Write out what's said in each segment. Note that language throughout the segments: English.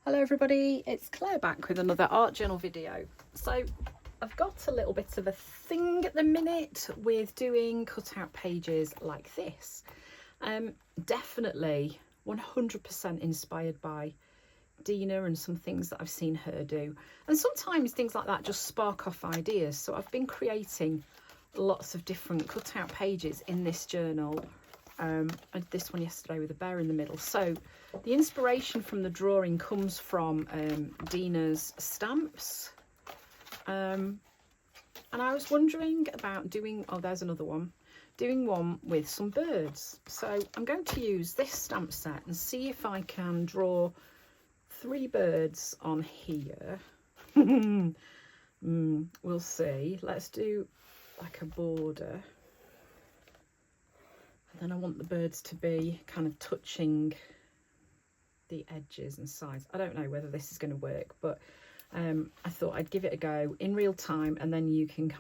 Hello everybody, it's Claire back with another art journal video. So I've got a little bit of a thing at the minute with doing cutout pages like this. Definitely 100% inspired by Dina and some things that I've seen her do. And sometimes things like that just spark off ideas. So I've been creating lots of different cutout pages in this journal. I did this one yesterday with a bear in the middle. So the inspiration from the drawing comes from Dina's stamps. And I was wondering about doing, oh, there's another one, doing one with some birds. So I'm going to use this stamp set and see if I can draw 3 birds on here. We'll see. Let's do like a border. Then I want the birds to be kind of touching the edges and sides. I don't know whether this is going to work, but I thought I'd give it a go in real time, and then you can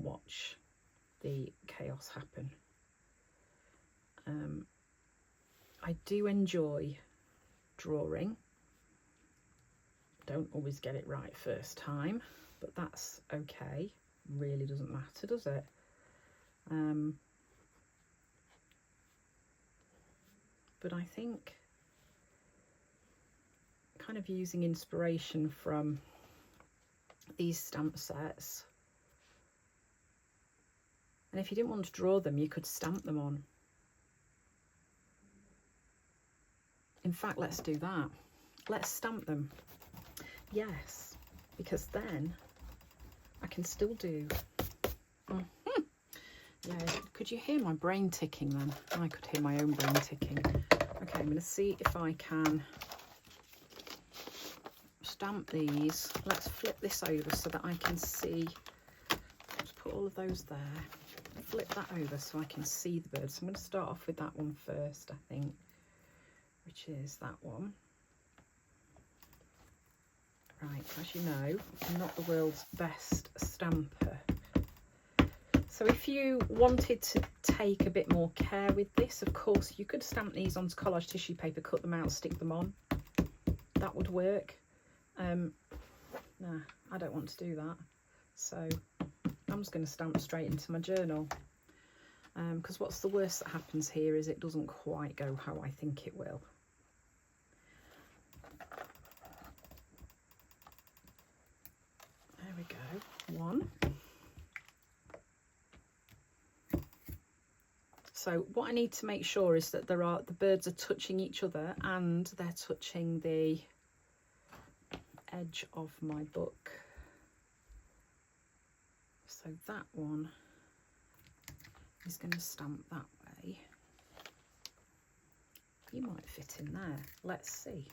watch the chaos happen. I do enjoy drawing. Don't always get it right first time, but that's okay. Really doesn't matter, does it? But I think kind of using inspiration from these stamp sets, and if you didn't want to draw them, you could stamp them on. In fact, let's do that. Let's stamp them. Yes, because then I can still do. Yeah, could you hear my brain ticking then? I could hear my own brain ticking. Okay, I'm going to see if I can stamp these. Let's flip this over so that I can see. Just put all of those there. Flip that over so I can see the birds. So I'm going to start off with that one first, I think, which is that one. Right, as you know, I'm not the world's best stamper. So if you wanted to take a bit more care with this, of course, you could stamp these onto collage tissue paper, cut them out, stick them on. That would work. Nah, I don't want to do that. So I'm just going to stamp straight into my journal. Because what's the worst that happens here is it doesn't quite go how I think it will. There we go. One. So what I need to make sure is that the birds are touching each other and they're touching the edge of my book. So that one is going to stamp that way. You might fit in there. Let's see.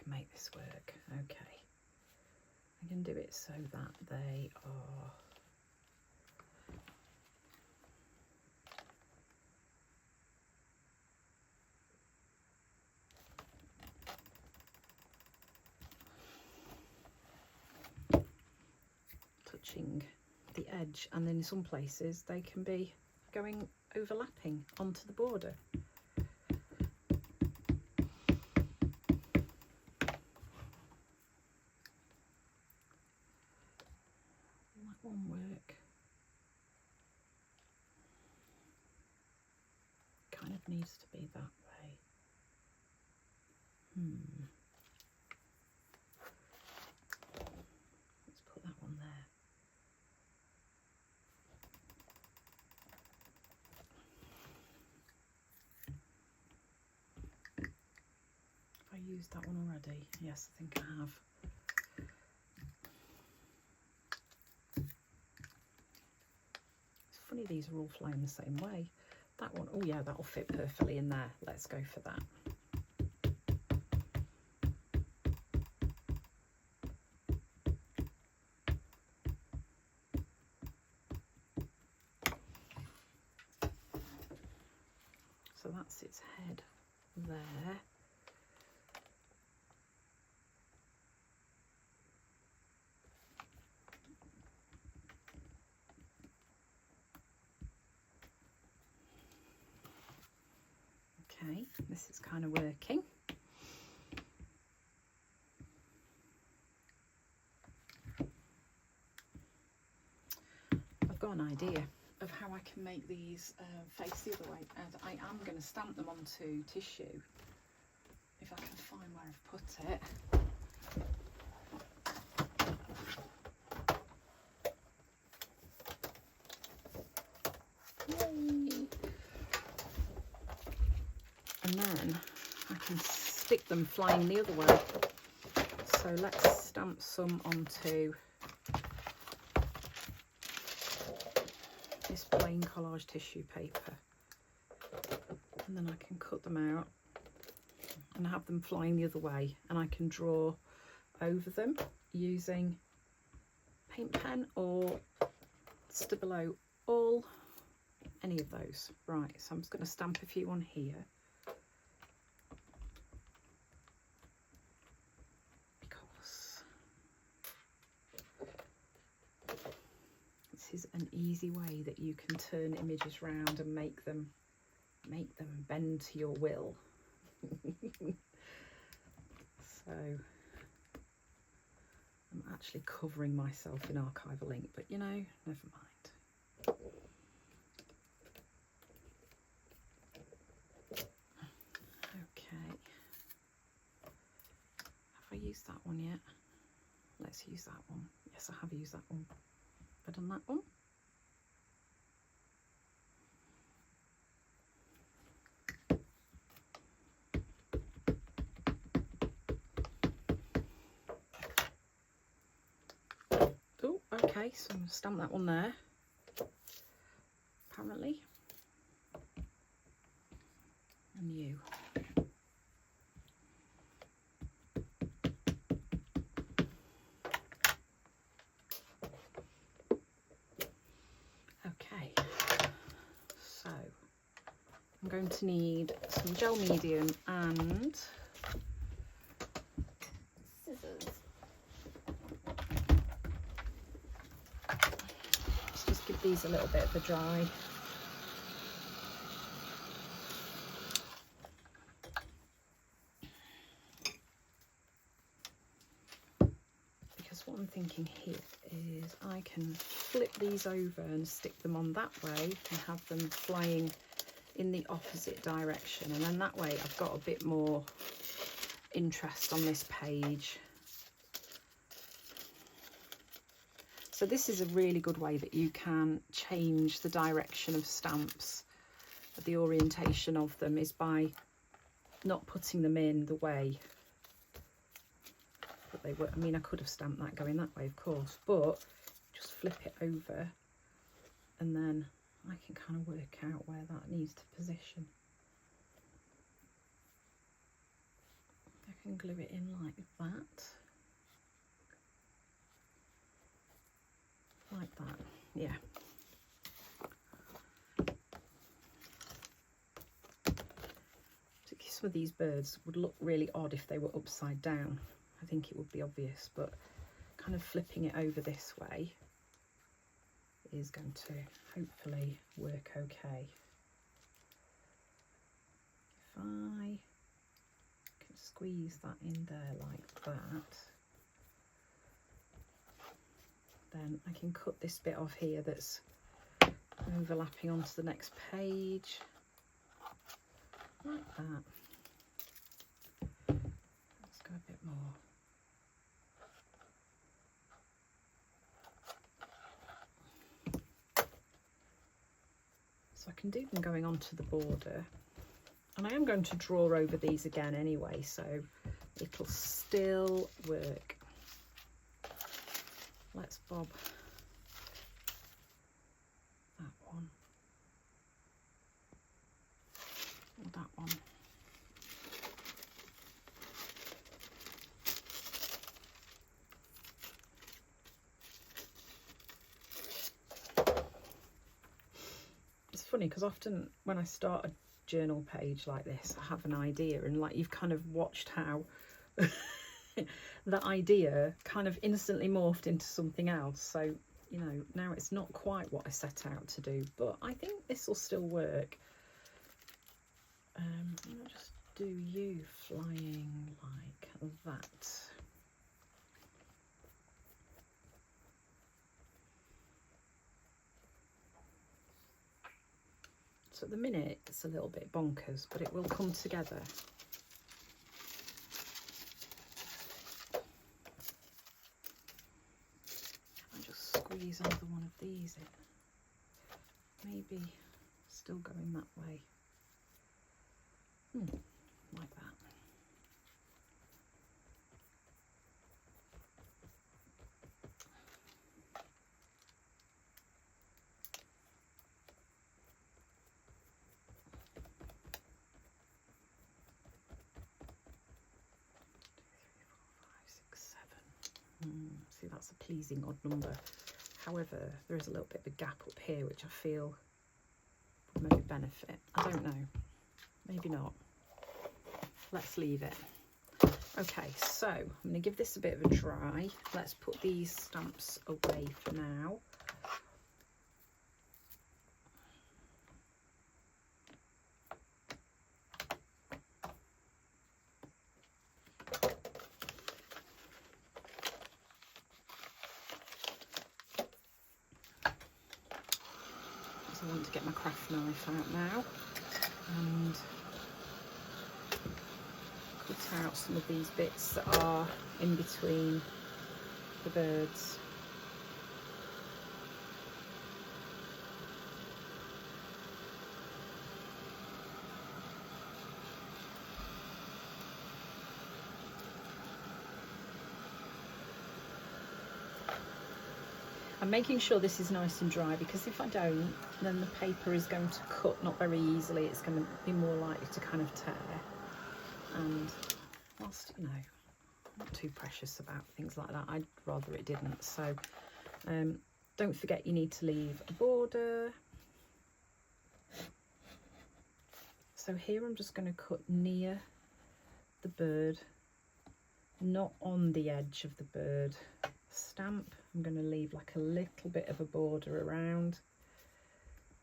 Make this work. Okay, I can do it so that they are touching the edge, and then in some places they can be going overlapping onto the border. One work. Kind of needs to be that way. Let's put that one there. Have I used that one already? Yes, I think I have. Funny, these are all flying the same way. That one, oh yeah, that'll fit perfectly in there. Let's go for that. So that's its head there. Okay, this is kind of working. I've got an idea of how I can make these face the other way, and I am going to stamp them onto tissue if I can find where I've put it. Yay. And then I can stick them flying the other way. So let's stamp some onto this plain collage tissue paper, and then I can cut them out and have them flying the other way, and I can draw over them using paint pen or Stabilo, all any of those. Right, so I'm just going to stamp a few on here because this is an easy way that you can turn images round and make them bend to your will. So I'm actually covering myself in archival ink, but you know, never mind. Okay, have I used that one yet? Let's use that one. Yes, I have used that one. Have I done that one? Oh, okay, so I'm going to stamp that one there, apparently. And you. Okay, so I'm going to need some gel medium and scissors. Let's just give these a little bit of a dry. Because what I'm thinking here is I can flip these over and stick them on that way and have them flying in the opposite direction, and then that way I've got a bit more interest on this page. So this is a really good way that you can change the direction of stamps. The orientation of them is by not putting them in the way that they were. I mean, I could have stamped that going that way, of course, but just flip it over and then I can kind of work out where that needs to position. I can glue it in like that. Like that, yeah. Some of these birds would look really odd if they were upside down. I think it would be obvious, but kind of flipping it over this way is going to hopefully work okay. If I can squeeze that in there like that, then I can cut this bit off here that's overlapping onto the next page, like that. Let's go a bit more. So I can do them going onto the border, and I am going to draw over these again anyway, so it'll still work. Let's bob that one or that one. It's funny because often when I start a journal page like this, I have an idea, and like you've kind of watched how that idea kind of instantly morphed into something else. So, you know, now it's not quite what I set out to do, but I think this will still work. do you flying like that. So at the minute it's a little bit bonkers, but it will come together. I'll just squeeze another one of these in. Maybe still going that way. Like that. See, that's a pleasing odd number. However, there is a little bit of a gap up here which I feel would maybe benefit. I don't know. Maybe not. Let's leave it. Okay, so I'm going to give this a bit of a dry. Let's put these stamps away for now. I want to get my craft knife out now and cut out some of these bits that are in between the birds. I'm making sure this is nice and dry, because if I don't, then the paper is going to cut not very easily. It's going to be more likely to kind of tear. And whilst, you know, I'm not too precious about things like that, I'd rather it didn't. So don't forget you need to leave a border. So here I'm just going to cut near the bird, not on the edge of the bird stamp. I'm going to leave like a little bit of a border around,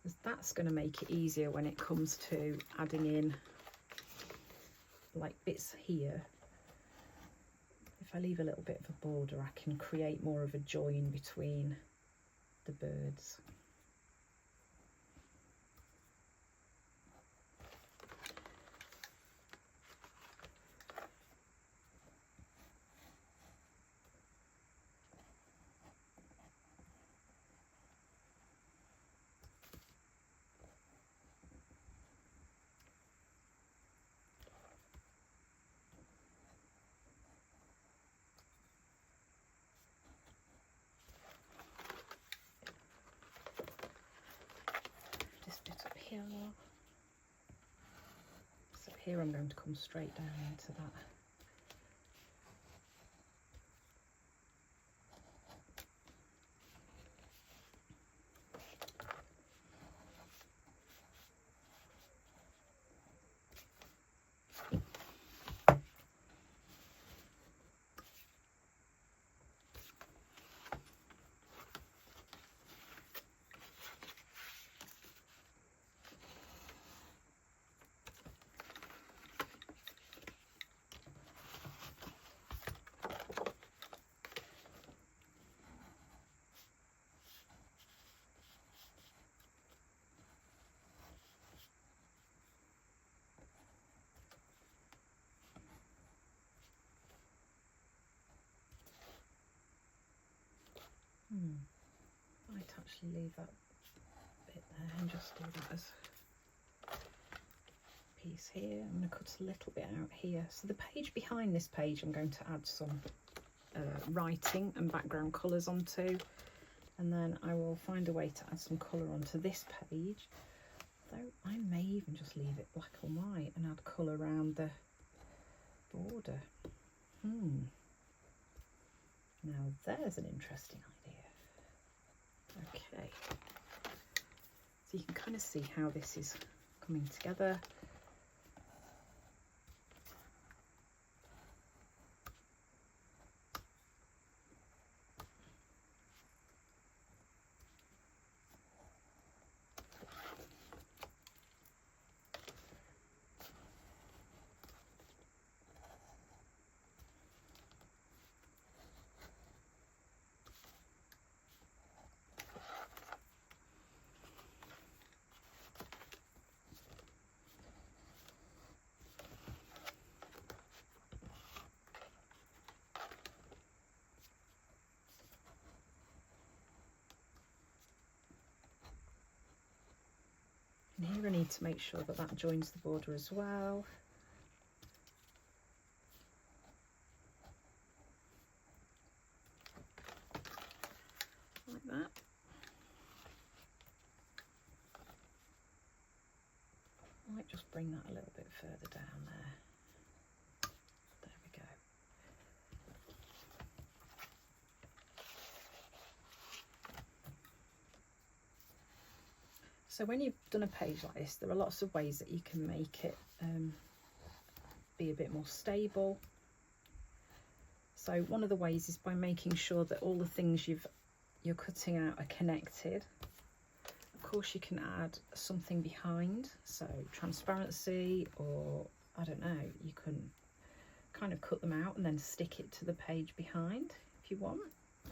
because that's going to make it easier when it comes to adding in like bits here. If I leave a little bit of a border, I can create more of a join between the birds. Here. So here I'm going to come straight down into that. Might actually leave that bit there and just do that as a piece here. I'm going to cut a little bit out here. So the page behind this page I'm going to add some writing and background colours onto, and then I will find a way to add some colour onto this page, though I may even just leave it black and white and add colour around the border. Now there's an interesting idea. Okay, so you can kind of see how this is coming together. And here I need to make sure that that joins the border as well. Like that. I might just bring that a little bit further down there. There we go. So when you've done a page like this, there are lots of ways that you can make it be a bit more stable. So one of the ways is by making sure that all the things you're cutting out are connected. Of course, you can add something behind, so transparency, or I don't know, you can kind of cut them out and then stick it to the page behind if you want,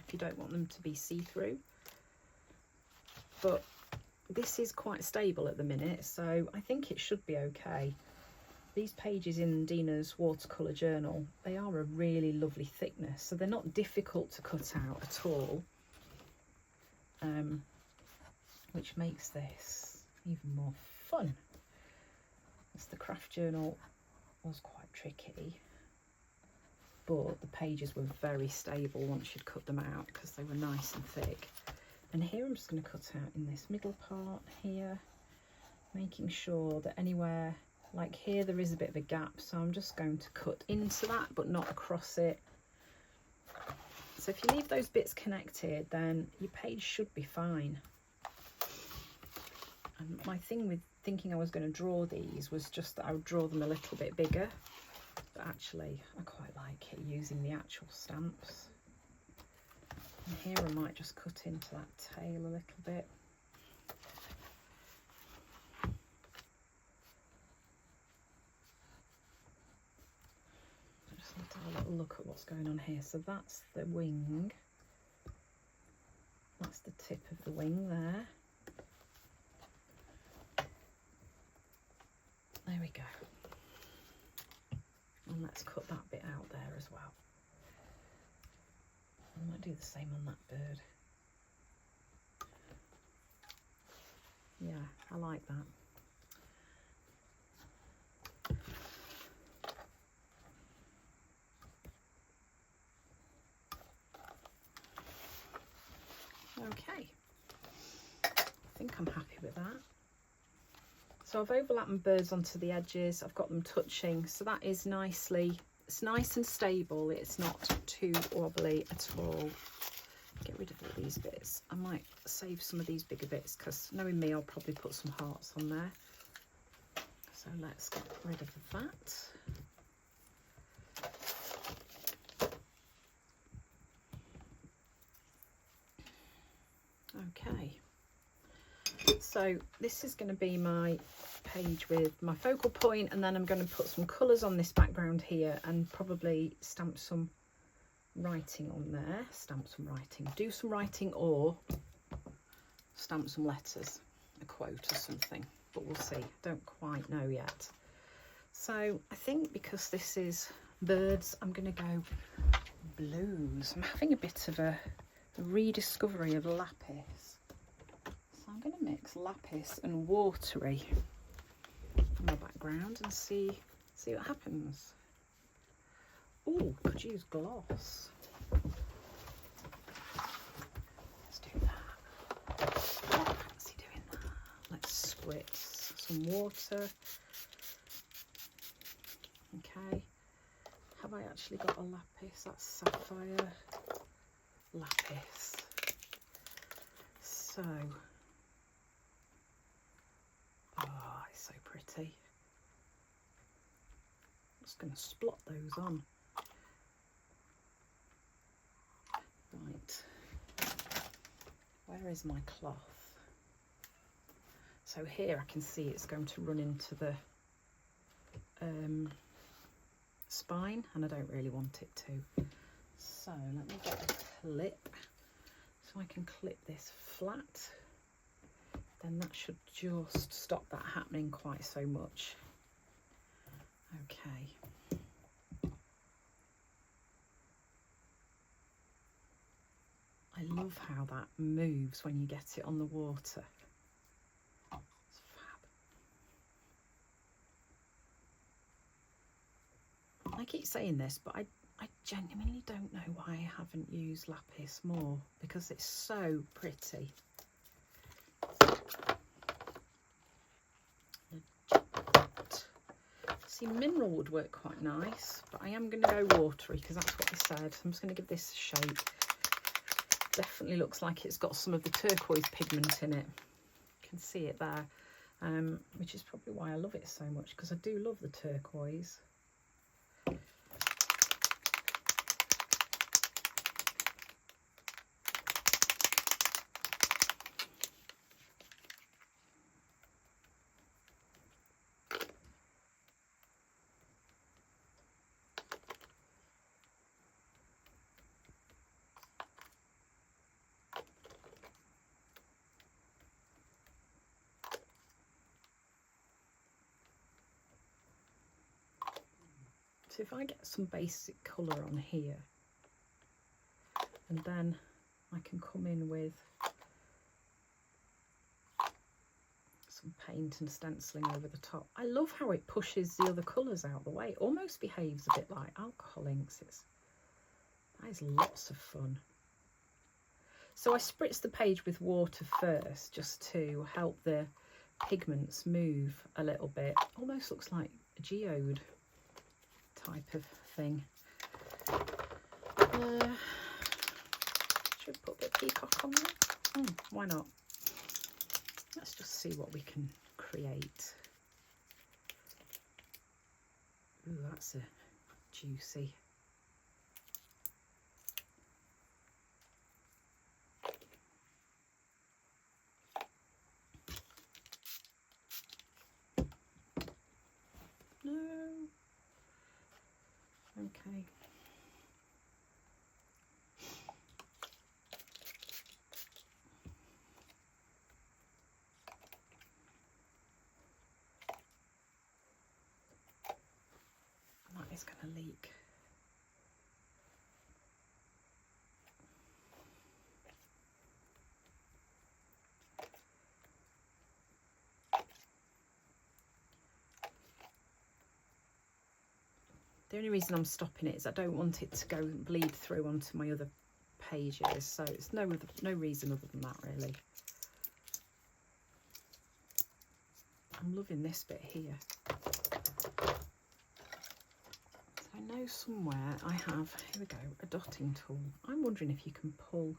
if you don't want them to be see-through. But this is quite stable at the minute, so I think it should be okay. These pages in Dina's watercolour journal, they are a really lovely thickness, so they're not difficult to cut out at all, which makes this even more fun. As the craft journal was quite tricky, but the pages were very stable once you'd cut them out because they were nice and thick. And here I'm just going to cut out in this middle part here, making sure that anywhere, like here, there is a bit of a gap, so I'm just going to cut into that but not across it. So if you leave those bits connected, then your page should be fine. And my thing with thinking I was going to draw these was just that I would draw them a little bit bigger, but actually I quite like it using the actual stamps. And here I might just cut into that tail a little bit. I just need to have a little look at what's going on here. So that's the wing. That's the tip of the wing there. There we go. And let's cut that bit out there as well. I might do the same on that bird. Yeah, I like that. Okay, I think I'm happy with that. So I've overlapped my birds onto the edges, I've got them touching, so that is nicely, it's nice and stable, it's not too wobbly at all. Get rid of all these bits. I might save some of these bigger bits because knowing me, I'll probably put some hearts on there. So let's get rid of that. Okay, so this is going to be my page with my focal point, and then I'm going to put some colours on this background here and probably stamp some writing on there. Stamp some writing, do some writing, or stamp some letters, a quote or something, but we'll see. Don't quite know yet. So I think because this is birds, I'm going to go blues. I'm having a bit of a rediscovery of lapis, so I'm going to mix lapis and watery in my background and see what happens. Oh, could use gloss. Let's do that. I fancy doing that. Let's spritz some water. Okay. Have I actually got a lapis? That's sapphire lapis. So, oh, it's so pretty. I'm just going to splot those on. Right, where is my cloth? So here I can see it's going to run into the spine, and I don't really want it to. So let me get a clip so I can clip this flat. Then that should just stop that happening quite so much. Okay. I love how that moves when you get it on the water. It's fab. keep saying this, but I genuinely don't know why I haven't used lapis more, because it's so pretty. See, mineral would work quite nice, but I am going to go watery because that's what I said. I'm just going to give this a shake. Definitely looks like it's got some of the turquoise pigment in it. You can see it there, which is probably why I love it so much, because I do love the turquoise. So if I get some basic colour on here, and then I can come in with some paint and stenciling over the top. I love how it pushes the other colours out the way. It almost behaves a bit like alcohol inks. That is lots of fun. So I spritz the page with water first, just to help the pigments move a little bit. Almost looks like a geode type of thing. Should we put a bit of peacock on there? Why not? Let's just see what we can create. Ooh, that's a juicy. No. Okay. That is going to leak. The only reason I'm stopping it is I don't want it to go and bleed through onto my other pages, so it's no reason other than that, really. I'm loving this bit here. So I know somewhere I have, here we go, a dotting tool. I'm wondering if you can pull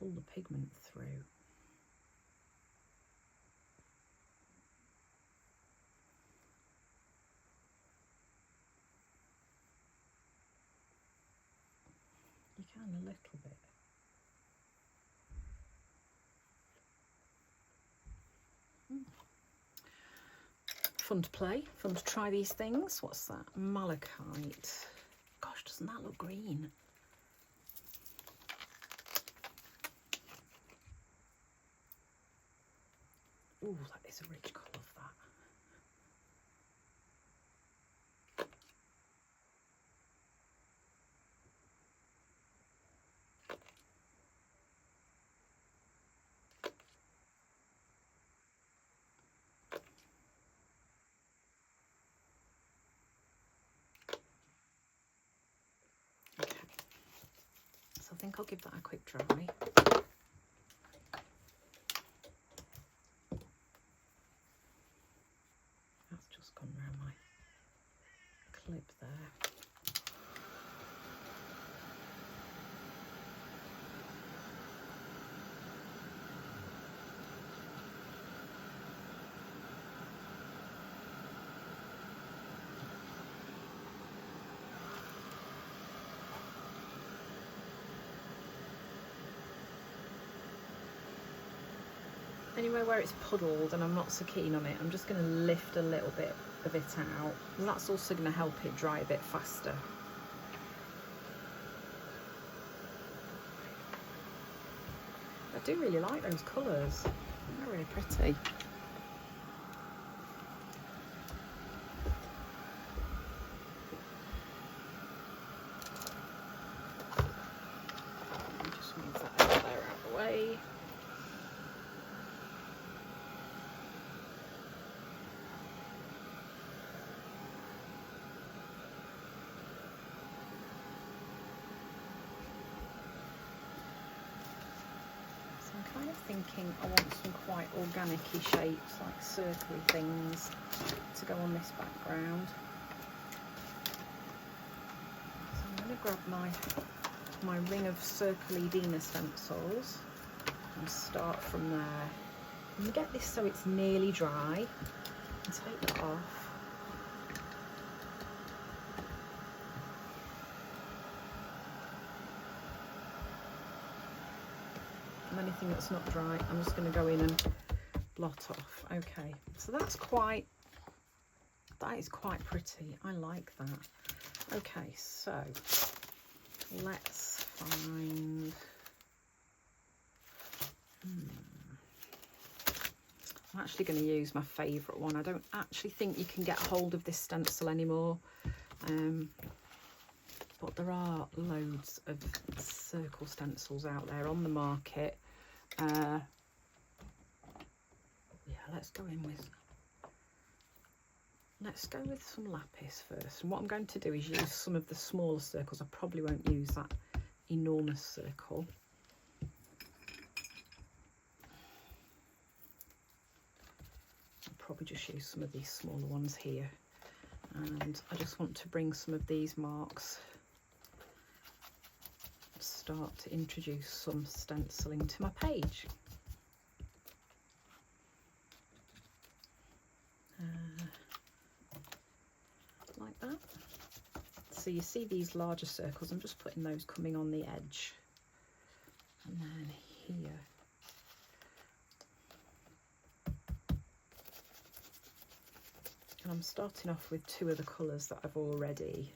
the pigment through. You can a little bit. Fun to play, fun to try these things. What's that? Malachite. Gosh, doesn't that look green? Ooh, that is a rich colour of that. Okay, so I think I'll give that a quick dry. That's just gone around my clip there. Anywhere where it's puddled and I'm not so keen on it, I'm just going to lift a little bit of it out, and that's also going to help it dry a bit faster. I do really like those colours, they're really pretty. Just move that over there out of the way. of thinking I want some quite organic-y shapes, like circly things, to go on this background. So I'm going to grab my ring of circly Dina stencils and start from there. And get this so it's nearly dry, and take that off. And anything that's not dry, I'm just going to go in and blot off. Okay, so that is quite pretty. I like that. Okay, so let's find. I'm actually going to use my favourite one. I don't actually think you can get hold of this stencil anymore. But there are loads of circle stencils out there on the market. Yeah, let's go with some lapis first. And what I'm going to do is use some of the smaller circles. I probably won't use that enormous circle. I'll probably just use some of these smaller ones here. And I just want to bring some of these marks, start to introduce some stenciling to my page. Like that. So you see these larger circles, I'm just putting those coming on the edge. And then here. And I'm starting off with two of the colours that I've already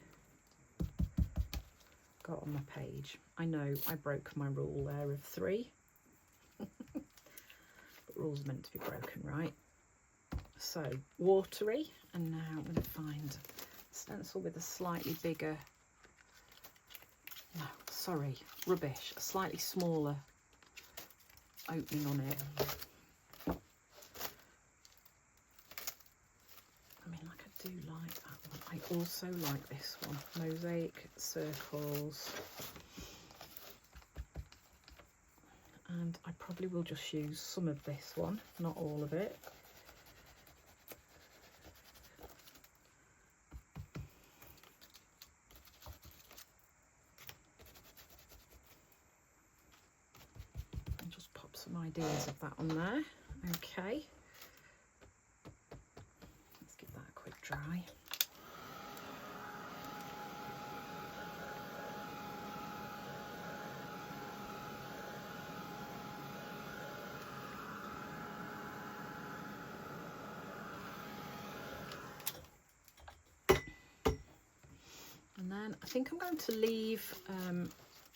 got on my page. I know I broke my rule there of 3. But rules are meant to be broken, right? So watery, and now I'm going to find a stencil with a slightly bigger, no, sorry, rubbish, a slightly smaller opening on it. I mean, like, I do like that one. I also like this one, mosaic circles. And I probably will just use some of this one, not all of it. I'll just pop some ideas of that on there. Okay. Let's give that a quick dry. And then I think I'm going to leave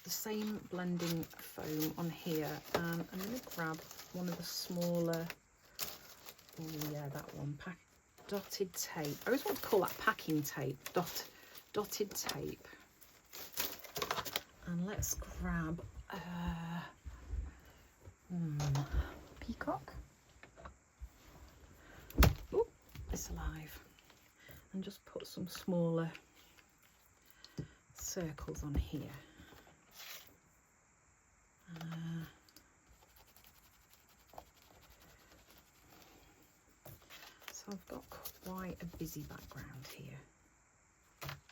the same blending foam on here, and I'm going to grab one of the smaller, oh yeah, that one, dotted tape. I always want to call that packing tape, dotted tape. And let's grab peacock. Oh, it's alive. And just put some smaller circles on here. So I've got quite a busy background here,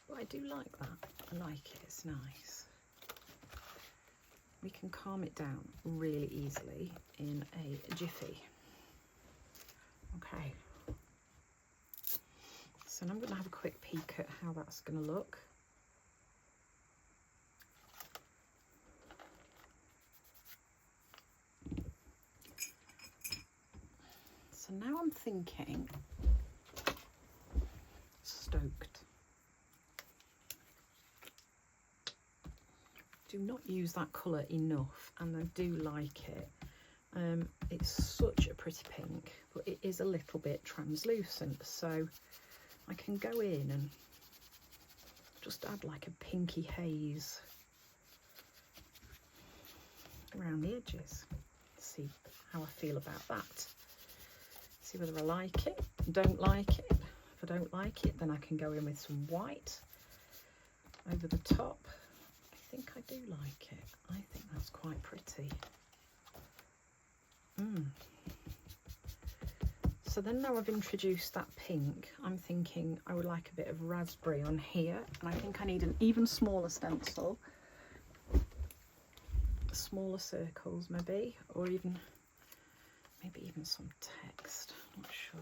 but I do like that. I like it, it's nice. We can calm it down really easily in a jiffy. Okay, so now I'm going to have a quick peek at how that's going to look. So now I'm thinking stoked. Do not use that colour enough, and I do like it. It's such a pretty pink, but it is a little bit translucent, so I can go in and just add like a pinky haze around the edges. See how I feel about that. See whether I like it, don't like it. If I don't like it, then I can go in with some white over the top. I think I do like it. I think that's quite pretty. So then now I've introduced that pink, I'm thinking I would like a bit of raspberry on here, and I think I need an even smaller stencil, smaller circles maybe, or maybe even some text, not sure.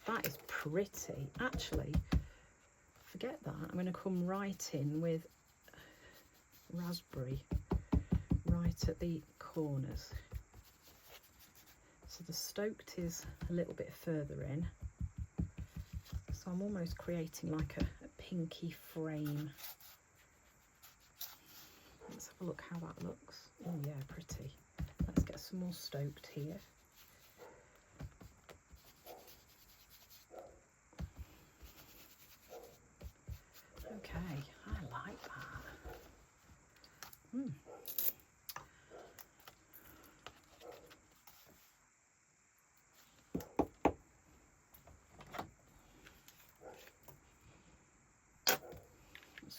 That is pretty. Actually, forget that, I'm going to come right in with raspberry right at the corners. So the stoked is a little bit further in, so I'm almost creating like a pinky frame. Let's have a look how that looks. Oh yeah, pretty. Let's get some more stoked here. Okay, I like that.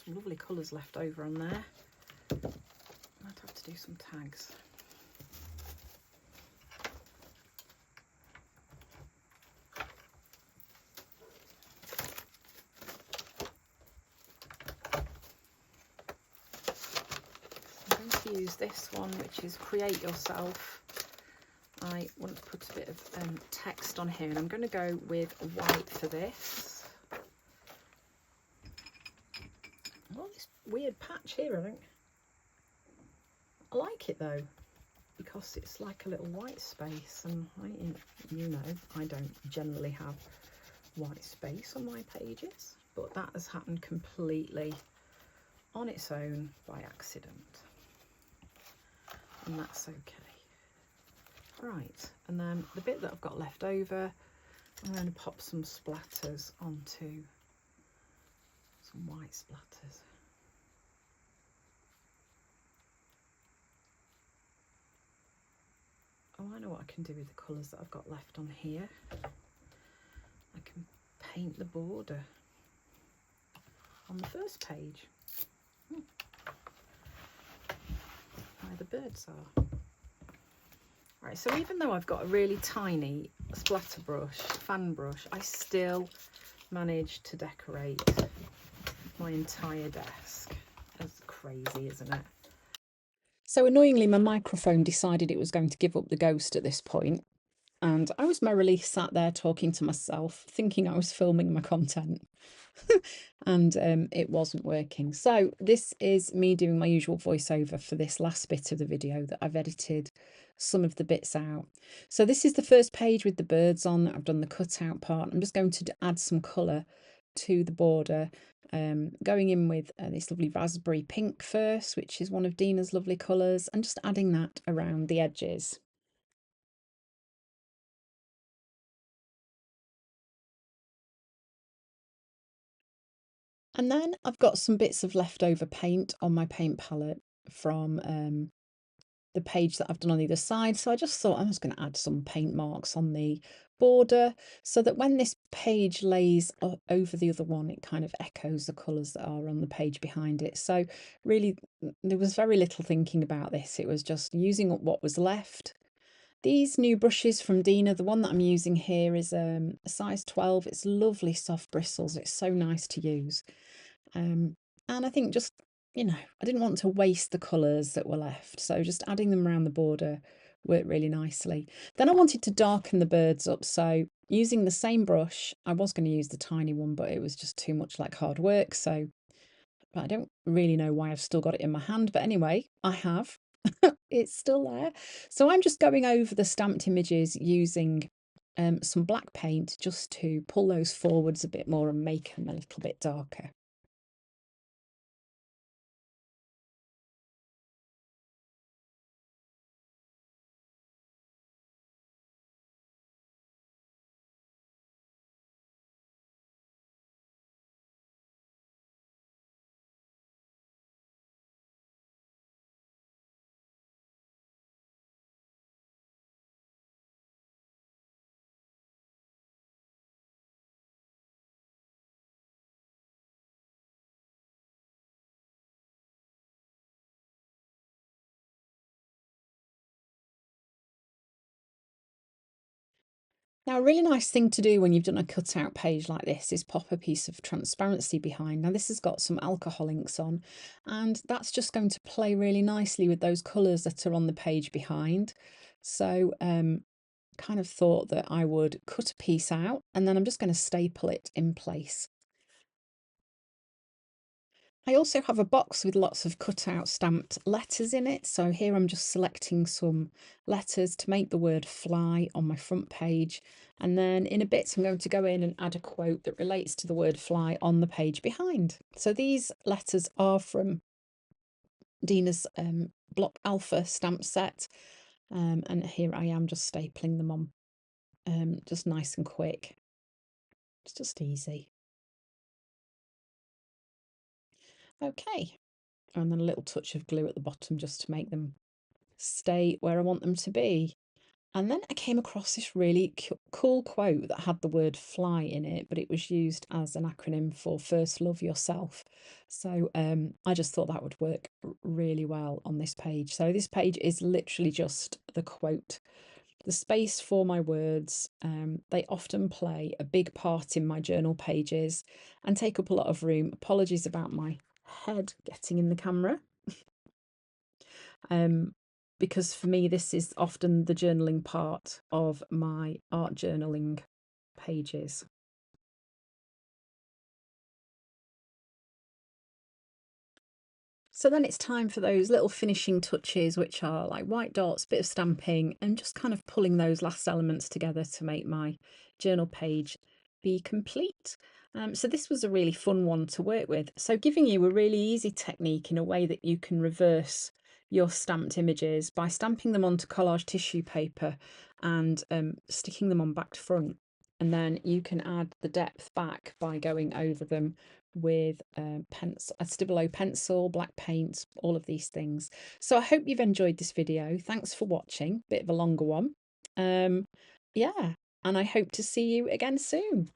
Some lovely colours left over on there. Might have to do some tags. I'm going to use this one, which is Create Yourself. I want to put a bit of text on here, and I'm going to go with white for this. Oh, this weird patch here, I think. I like it though, because it's like a little white space, and you know, I don't generally have white space on my pages, but that has happened completely on its own by accident, and that's okay. Right, and then the bit that I've got left over, I'm going to pop some splatters onto some white splatters. Oh, I know what I can do with the colours that I've got left on here. I can paint the border on the first page, where the birds are. Right, so even though I've got a really tiny splatter brush, fan brush, I still managed to decorate my entire desk. That's crazy, isn't it? So annoyingly, my microphone decided it was going to give up the ghost at this point, and I was merrily sat there talking to myself, thinking I was filming my content. And it wasn't working. So this is me doing my usual voiceover for this last bit of the video that I've edited some of the bits out. So this is the first page with the birds on. I've done the cutout part. I'm just going to add some colour to the border, going in with this lovely raspberry pink first, which is one of Dina's lovely colours, and just adding that around the edges. And then I've got some bits of leftover paint on my paint palette from the page that I've done on either side. So I just thought I was going to add some paint marks on the border so that when this page lays over the other one, it kind of echoes the colours that are on the page behind it. So really, there was very little thinking about this. It was just using up what was left. These new brushes from Dina, the one that I'm using here is a size 12. It's lovely soft bristles. It's so nice to use. And I think just, you know, I didn't want to waste the colours that were left. So just adding them around the border worked really nicely. Then I wanted to darken the birds up. So using the same brush, I was going to use the tiny one, but it was just too much like hard work. So I don't really know why I've still got it in my hand. But anyway, I have. It's still there. So I'm just going over the stamped images using some black paint just to pull those forwards a bit more and make them a little bit darker. Now, a really nice thing to do when you've done a cutout page like this is pop a piece of transparency behind. Now, this has got some alcohol inks on, and that's just going to play really nicely with those colours that are on the page behind. So, kind of thought that I would cut a piece out, and then I'm just going to staple it in place. I also have a box with lots of cut out stamped letters in it. So here I'm just selecting some letters to make the word fly on my front page. And then in a bit, I'm going to go in and add a quote that relates to the word fly on the page behind. So these letters are from Dina's Block Alpha stamp set. And here I am just stapling them on, just nice and quick. It's just easy. Okay. And then a little touch of glue at the bottom just to make them stay where I want them to be. And then I came across this really cool quote that had the word fly in it, but it was used as an acronym for First Love Yourself. So I just thought that would work really well on this page. So this page is literally just the quote. The space for my words, they often play a big part in my journal pages and take up a lot of room. Apologies about my head getting in the camera. Because for me, this is often the journaling part of my art journaling pages. So then it's time for those little finishing touches, which are like white dots, bit of stamping, and just kind of pulling those last elements together to make my journal page be complete. So this was a really fun one to work with. So giving you a really easy technique in a way that you can reverse your stamped images by stamping them onto collage tissue paper and sticking them on back to front. And then you can add the depth back by going over them with pencil, a Stabilo pencil, black paint, all of these things. So I hope you've enjoyed this video. Thanks for watching. Bit of a longer one. Yeah, and I hope to see you again soon.